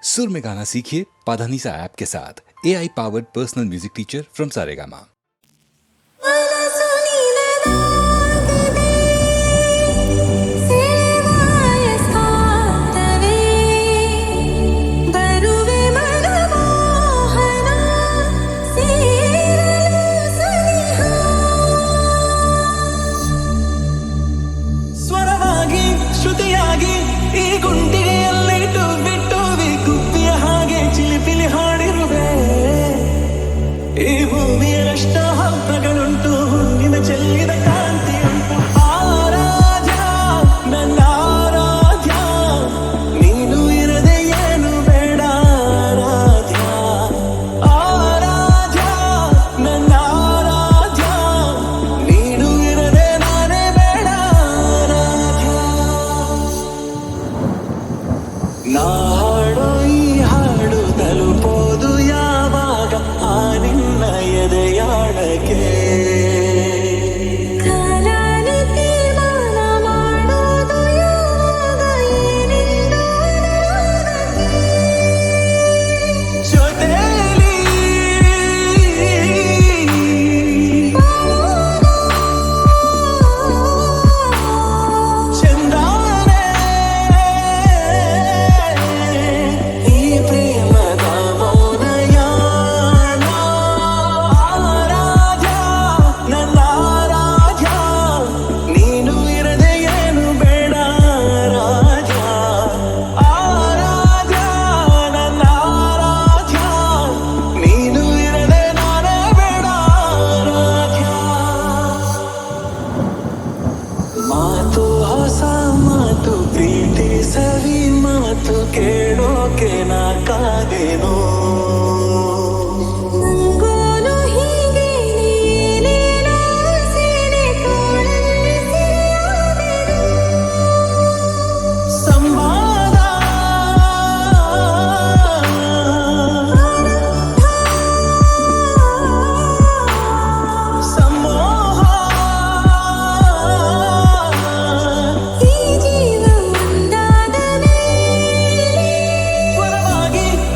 सुर में गाना सीखिए पाधानीसा ऐप के साथ AI powered personal music teacher from Saregama. ನಾಡು ಈ ಹಾಡು ತಲುಪೋದು ಯಾವಾಗ ಆ ನಿನ್ನ ಎದೆಯಾಳಕ್ಕೆ ಮಾತು ಹೊಸ ಮಾತು ಪ್ರೀತಿ ಸವಿ ಮಾತು ಕೇಳೋಕೆ ನಾ ಕಾದೇನೋ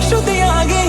ಶ್ರುತಿಯಾಗಿ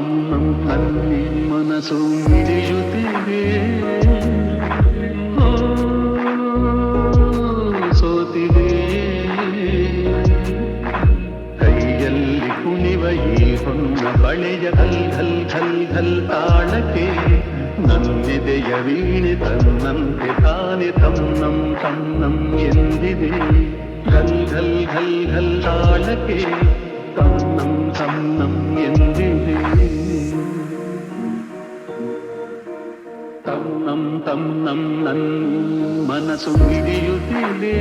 ನನ್ನಿ ಮನಸ್ಸು ಮಿಡಿಯುತ್ತಿದೆ. ಓ, ಸೋತಿದೆ. ಕೈಯಲ್ಲಿ ಕುಣಿವ ಈ ಹೊನ್ನ ಬಳೆಯ ಘಲ್ ಘಲ್ ಘಲ್ ಘಲ್ ತಾಳಕ್ಕೆ ನನ್ನೆದೆಯ ವೀಣೆ ತನ್ನಂತೆ ತಾನೆ ತನ್ನಂ ತನ್ನಂ ಎಂದಿದೆ. ಘಲ್ ಘಲ್ ಘಲ್ ಘಲ್ ತಾಳಕ್ಕೆ ತನ್ನಂ ತನ್ನಂ ಎಂದಿದೆ. ತನ್ನಂ ತನ್ನಂ ನನ್ ಮನಸ್ಸು ಹಿಡಿಯುತ್ತಿದೆ.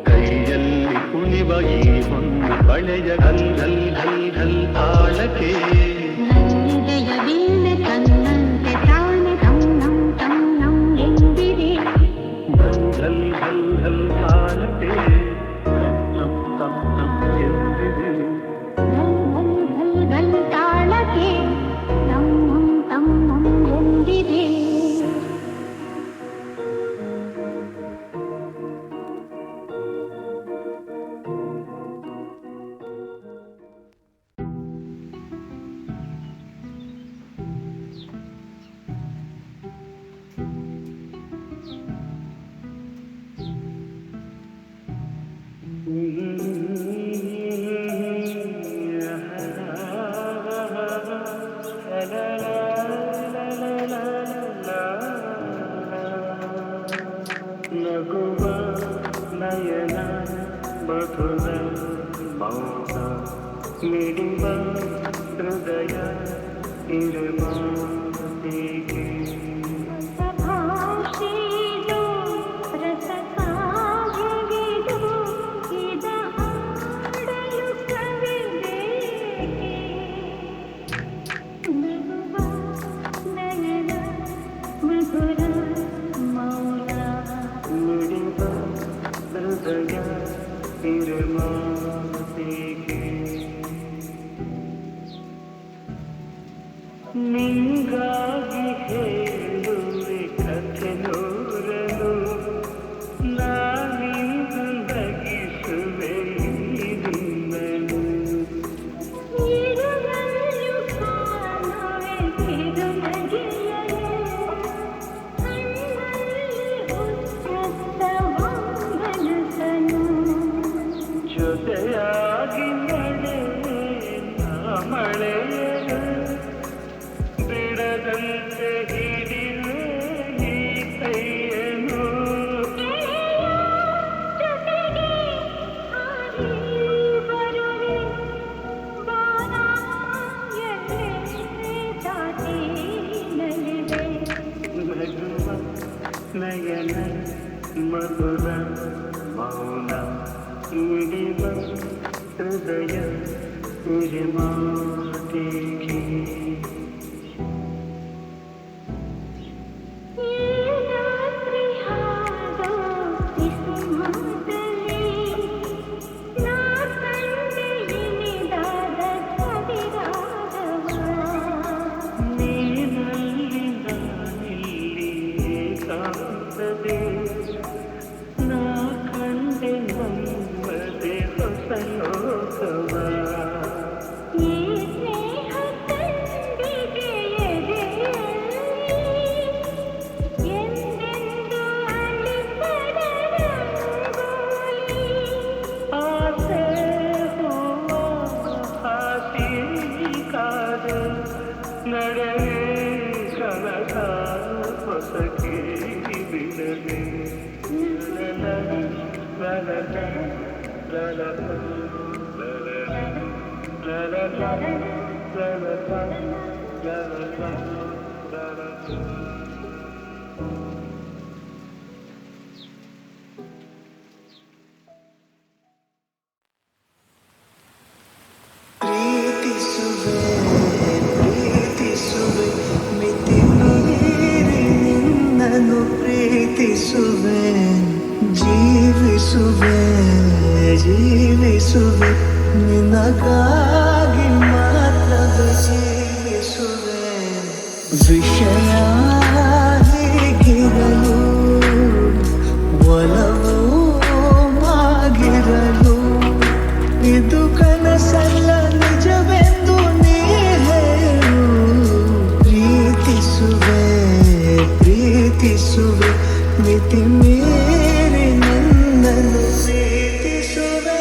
ಕೈಯಲ್ಲಿ ಕುಣಿವ ಈ ಹೊನ್ನ ಬಳೆಯ ಘಲ್ ಘಲ್ ಘಲ್ ಘಲ್ ತಾಳಕ್ಕೆ ನನ್ನೆದೆಯ ವೀಣೆ ತನ್ನಂತೆ ತಾನೆ ತನ್ನಂ ತನ್ನಂ ಎಂದಿದೆ. ಘಲ್ ಘಲ್ ಘಲ್ ಘಲ್ ತಾಳಕ್ಕೆ ತನ್ನಂ ತನ್ನಂ ಎಂದಿದೆ. ಘಲ್ ಘಲ್ ಘಲ್ ತಾಳಕ್ಕೆ ತನ್ನಂ ತನ್ನಂ ಎಂದಿದೆ. ನಗುವ ನಯನ ಮಧುರ ಮೌನ ಮಿಡಿವ ಹೃದಯ ಇರುವ ಹೀಗೆ ಭಾಷೆದು ರಸಕಾವ್ಯವಿದು ಇದ ಹಾಡಲು ಕವಿಬೇಕೆ. ನಗುವ ನಯನ ಮಧುರ ಮೌನ ಮಿಡಿವ ಹೃದಯ ಇರುವ ಹೀಗೆ ನಿಂಗಾಗಿ ಹೇಳುವೆ ಕಥೆ ನೂರನು ನಾನಿಂದು ನಗಿಸುವೆ ನಿನ್ನನು. ಇರುವಲ್ಲು ಕಾಣುವೆ ಕಿರುನಗೆಯನು ಕಣ್ಣಲ್ಲಿ ಉಚ್ಚರಿಸುವ ಮನಸ್ಸನು. ಜೊತೆಯಾಗಿ ಮಳೆ ಮಳೆಯನು ಬಿಡದಂತೆ ಹಿಡಿಯುವೆ ಈ ಕೈಯನು. ಜೊತೆಗೆ ಹಾರಿ ಬರುವೆ ಬಾನ ಎಲ್ಲೆ ದಾಟಿ ನಲಿವೆ. ನಗುವ ನಯನ ಮಧುರ ಮೌನ ಮಿಡಿವ ಹೃದಯ ನಿರ್ಮಾಟಿಗೆ ಈ ರಾತ್ರಿ ಹಾಡೋ ಕಿಸುಮಾತಲಿ ನಾ ಕಂಡೆ ಇನಿದಾದ ಸವಿರಾಗವ. ನೀನಲ್ಲಿ ನಾನಿಲ್ಲಿ ಏಕಾಂತದೆ ನಾ ಕಂಡೆ ನಮ್ಮದೆ ಹೊಸ ಲೋಕವ. ಈ ಸ್ನೇಹ ತಂಬಿಗೆ ಎದೆಯಲ್ಲಿ ಎಂದೆಂದು ಅಳಿಸದ ರಂಗೋಲಿ. ಆಸೆ ಹೂವ ಹಾಸಿ ಕಾದೆ ನಡೆವೆ ಕನಕ ಹೊಸಕಿ ಬಿಡದೆ. ಲಲಲ ಲಲಲ ಲಲಲ ಲಲಲ ಲಲಲ ಲಲಲ. ಪ್ರೀತಿಸುವೆ ಪ್ರೀತಿಸುವೆ ಮಿತಿ ಮೀರಿ ನಿನ್ನನ್ನು ಪ್ರೀತಿಸುವೆ ಜೀವಿಸುವೆ ಜೀವಿಸುವೆ ನಿನಗಾಗಿ ಮಾತ್ರವೇ ಜೀವಿಸುವೆ. ವಿಷಯ ಹೇಗಿರಲು ಒಲವು ಮಿತಿ ಮೀರಿ ನನ್ನನ್ನು ಪ್ರೀತಿಸುವೆ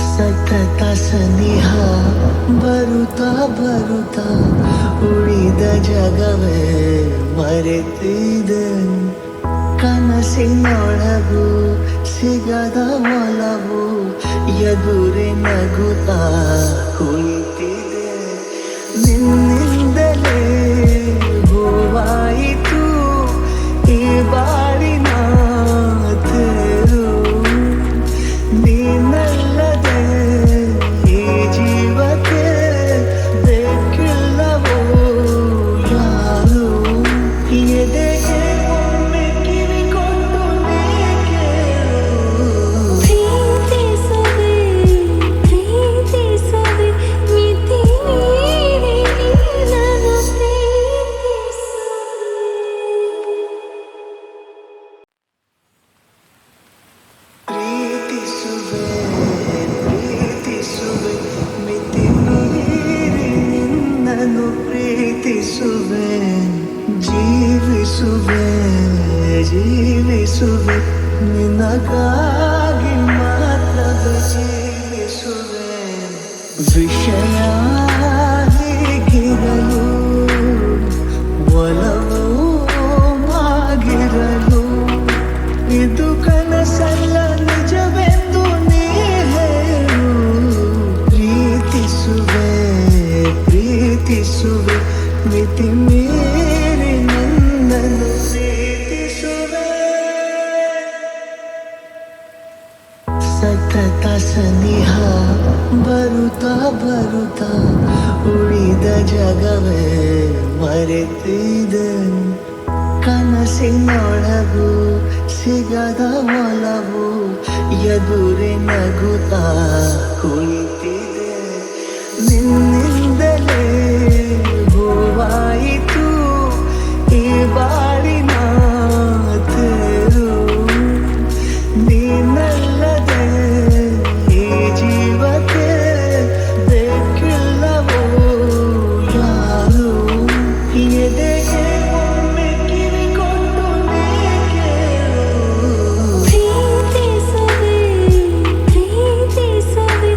ಸತತ ಸನಿಹ ಬರುತ್ತಾ ಬರುತ್ತಾ ಉಳಿದ ಜಗವೇ ಮರೆತಿದೆ ಕನಸಿನೊಳಗು ಸಿಗದ ಒಲವು ಎದುರೆ ನಗುತ್ತಾ ಕುಳಿತಿದೆ ನಿನ್ನಿಂದಲೇ ಹೂವಾಯಿತು ಈ ಬಾರಿನ ತೇರು ನೀನಲ್ಲದೆ ಈ ಜೀವಕ್ಕೆ ಬೇಕಿಲ್ಲವೋ ಯಾರು ಎದೆಗೆ ಒಮ್ಮೆ ಕಿವಿಕೊಂಡು ನೀ ಕೇಳು ಪ್ರೀತಿಸುವೆ ಪ್ರೀತಿಸುವೆ ಮಿತಿ ಮೀರಿ ನಿನ್ನನ್ನು ಪ್ರೀತಿಸುವೆ ಪ್ರೀತಿಸುವೆ ಮಿತಿ ಮೀರಿ ನಿನ್ನನ್ನು ಪ್ರೀತಿಸುವೆ ಜೀವಿಸುವೆ ಜೀವಿಸುವೆ ನಿನಗಾಗಿ ಮಾತ್ರವೇ ಜೀವಿಸುವೆ ವಿಷಯ ಹೀಗಿರಲು ಒಲವು ಆಗಿರಲು ಇದು ಕನಸಲ್ಲ ನಿಜವೆಂದು ನೀ ಹೇಳು ಪ್ರೀತಿಸುವೆ ಪ್ರೀತಿಸುವೆ ಮಿತಿ ಮೀರಿ ನನ್ನನ್ನು ಪ್ರೀತಿಸುವೆ ಸತತ ಸನಿಹ ಬರುತ್ತಾ ಬರುತ್ತಾ ಉಳಿದ ಜಗವೇ ಮರೆತಿದೆ ಕನಸಿನೊಳಗು ಸಿಗದ ಒಲವು ಎದುರೆ ನಗುತ್ತಾ ಕುಳಿತಿದೆ ನಿನ್ನಿಂದಲೇ ಹೂವಾಯಿತು ಈ ಬಾರಿನ ತೇರು ನೀನಲ್ಲದೆ ಈ ಜೀವಕ್ಕೆ ಬೇಕಿಲ್ಲವೋ ಯಾರು ಎದೆಗೆ ಒಮ್ಮೆ ಕಿವಿಕೊಂಡು ನೀ ಕೇಳು ಪ್ರೀತಿಸುವೆ ಪ್ರೀತಿಸುವೆ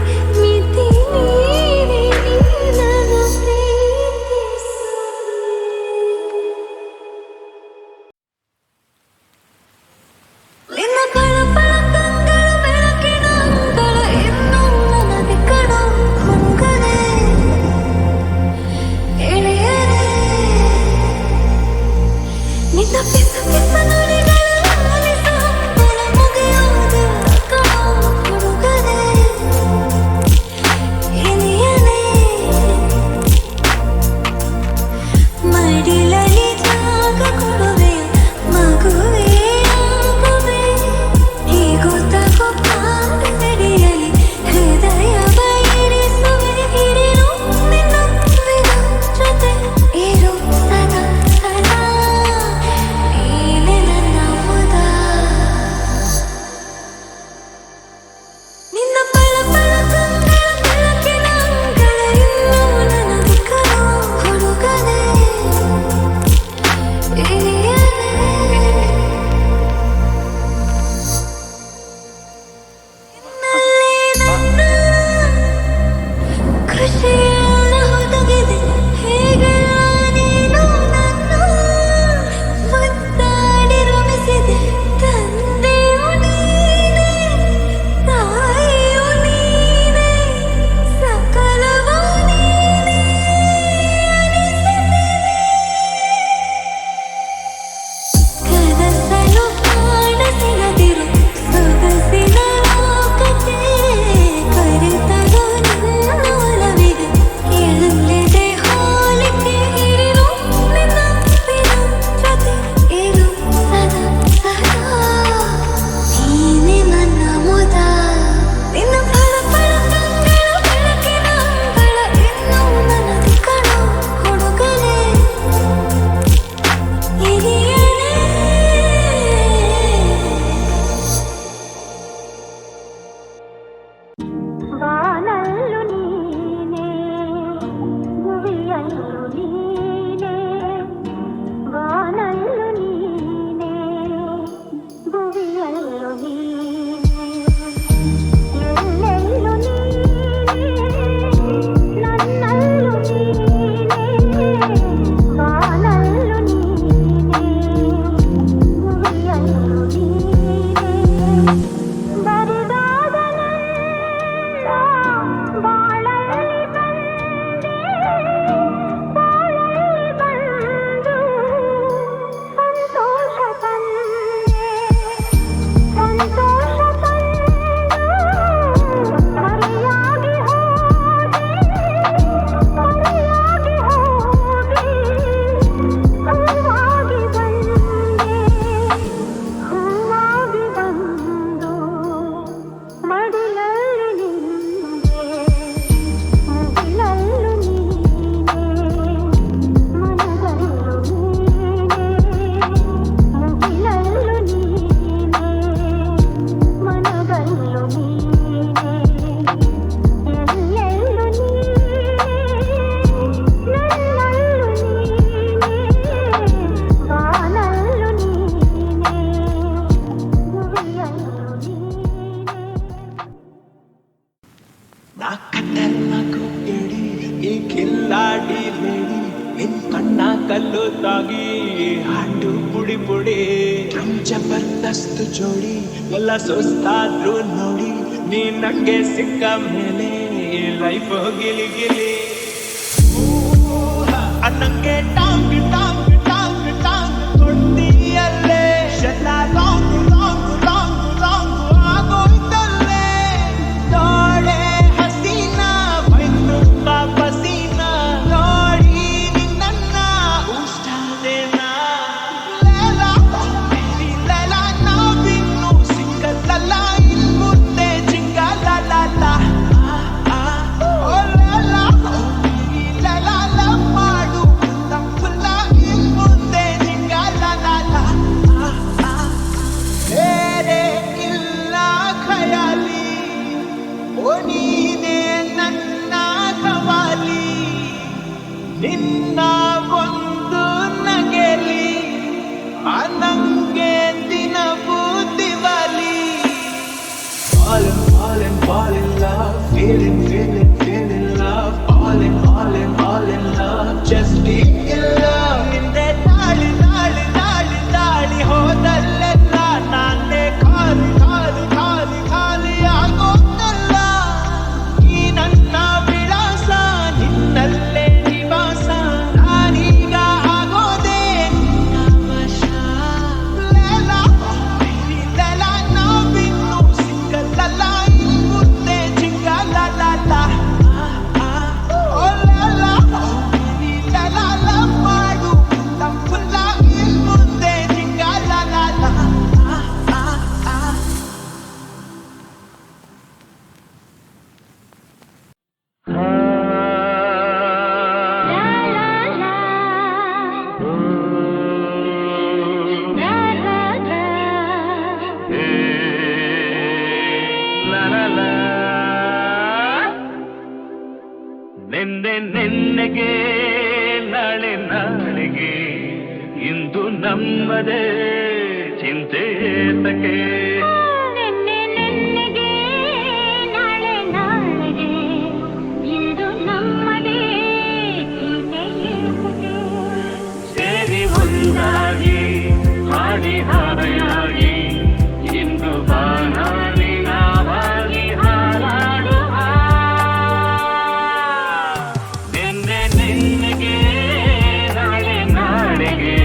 ಕಲ್ಲುತ್ತಾಗಿ ಹಾಡು ಪುಡಿ ಪುಡಿ ಜಬರ್ದಸ್ತ್ ಜೋಡಿ ಎಲ್ಲ ಸುಸ್ತಾದ್ರು ನೋಡಿ ನೀ ನಂಗೆ ಸಿಕ್ಕ ಮೇಲೆ ಲೈಫ್ ಗಿಲಿ ಗಿಲಿ ಅನ್ನಂಗೆ ಟಾಂಗ್ ಟಾಂಗ್ ಟಾಂಗ್ ಟಾಂಗ್ ಕೊಡ್ತೀಯಲ್ಲೇ ಎಲ್ಲ ರಾಂಗ್ ರಾಂಗ್ ರಾಂಗ್ ರಾಂಗ್ ಆಗೋಯ್ತಲ್ಲೇ ನೋಡೆ ಹಸೀನ ಬೈತು ಪಸೀನ ನೋಡಿ ನಿನ್ನ ಉಷ್ಟಾದೇನ ಲೇಲ ಲೇಲ ನಾವಿನ್ನು ಸಿಕ್ಕಲ್ಲ ಇನ್ ಮುಂದೆ ಜಿಂಗಲಲ್ಲ ಮಾಡು ತಪ್ಪಲ್ಲ ಇನ್ ಮುಂದೆ ಜಿಂಗಲಲ್ಲ ಬೇರೆ ಇಲ್ಲ ಖಯಾಲಿ ಓ ನೀನೇ ನನ್ನ ಕವಾಲಿ ನಿನ್ನ ಒಂದು ನಗೆಲಿ ನಂಗೆ ದಿನವೂ Diwali All in love, feeling love, all in love, just be in love. ನಿಂದೆ ತಾಳಿ ಹೋದಲ್ಲೆಲ್ಲ ನಾನೇ ಖಾಲಿ ಆಗೋದಲ್ಲ ಈ ನನ್ನ ವಿಳಾಸ ನಿನ್ನಲ್ಲೇ ನಿವಾಸ ನಾನೀಗ ಆಗೋದೇ ನಿನ್ನ ವಶ ಲೇಲ ನಾವಿನ್ನು ಸಿಕ್ಕಲ್ಲ ಇನ್ ಮುಂದೆ ಜಿಂಗಲಲ್ಲ ಮಾಡು ತಪ್ಪಲ್ಲ ಇನ್ ಮುಂದೆ ಜಿಂಗಲಲ್ಲ ನೆನ್ನೆಗೆ ನಾಳೆಗೆ ಇಂದು ನಮ್ಮದೇ ಚಿಂತೆ ತಕೆ ನೆನ್ನೆಗೆ ನಾಳೆಗೆ ಇಂದು ನಮ್ಮದೇ ಸೇರಿ ಒಂದಾಗಿ ಹಾಡಿ ಹಾಯಾಗಿ ಇಂದು ಬಾನಾಡಿ ನಾವಾಗಿ ಹಾರಾಡುವ ನೆನ್ನೆಗೆ ನಾಳೆಗೆ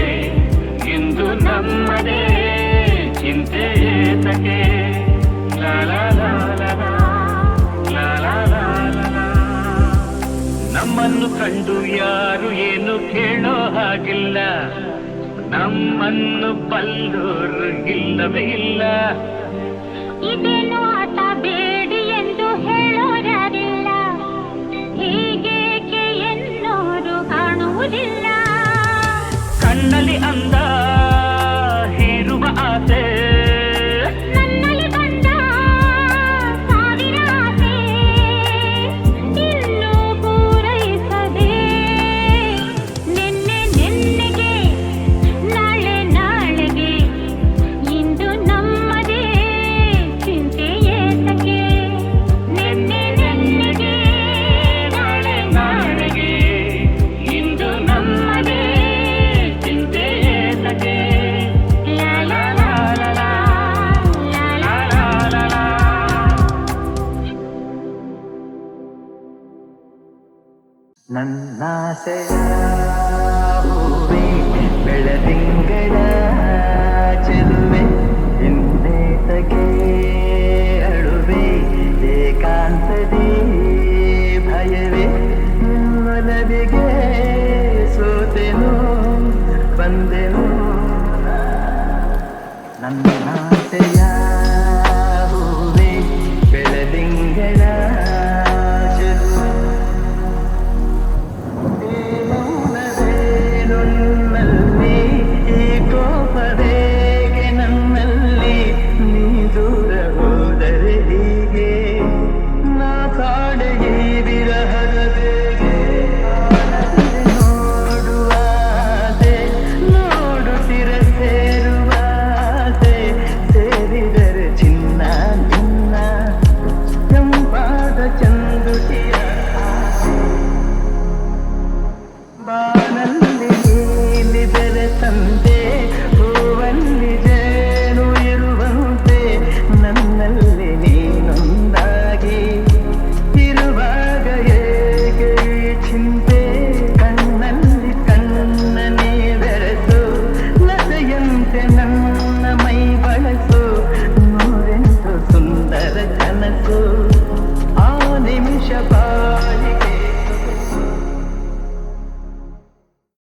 ಇಂದು ನಮ್ಮದೇ ಚಿಂತೆ ತಕೆ ನಮ್ಮನ್ನು ಕಂಡು ಯಾರು ಏನು ಕೇಳೋ ಹಾಗಿಲ್ಲ ನಮ್ಮನ್ನು ಬಲ್ಲೋರು ಇಲ್ಲವೇ ಇಲ್ಲ ಇದೇನು ಆಟ ಬೇಡಿ ಎಂದು ಹೇಳೋರಾರಿಲ್ಲ ಹೀಗೇಕೆ ಎನ್ನೋರು ಕಾಣುವುದಿಲ್ಲ ಕಣ್ಣಲ್ಲಿ ಅಂದ ಹೀರುವ ಆಸೆ ನನ್ನಲ್ಲಿ ಬಂದ ಸಾವಿರ ಆಸೆ ಇನ್ನೂ ಪೂರೈಸದೆ ನೆನ್ನೆಗೆ ನಾಳೆಗೆ ಇಂದು ನಮ್ಮದೇ ಚಿಂತೆ ಏತಕ್ಕೆ ನೆನ್ನೆಗೆ ನಾಳೆಗೆ ಇಂದು ನಮ್ಮದೇ ಚಿಂತೆ ತಕೆ ನನ್ನಾಸೆಯ ಹೂವೆ ಬೆಳದಿಂಗಳ ಚೆಲುವೆ ಇನ್ನೇತಗೆ ನನ್ನಾಸೆಯ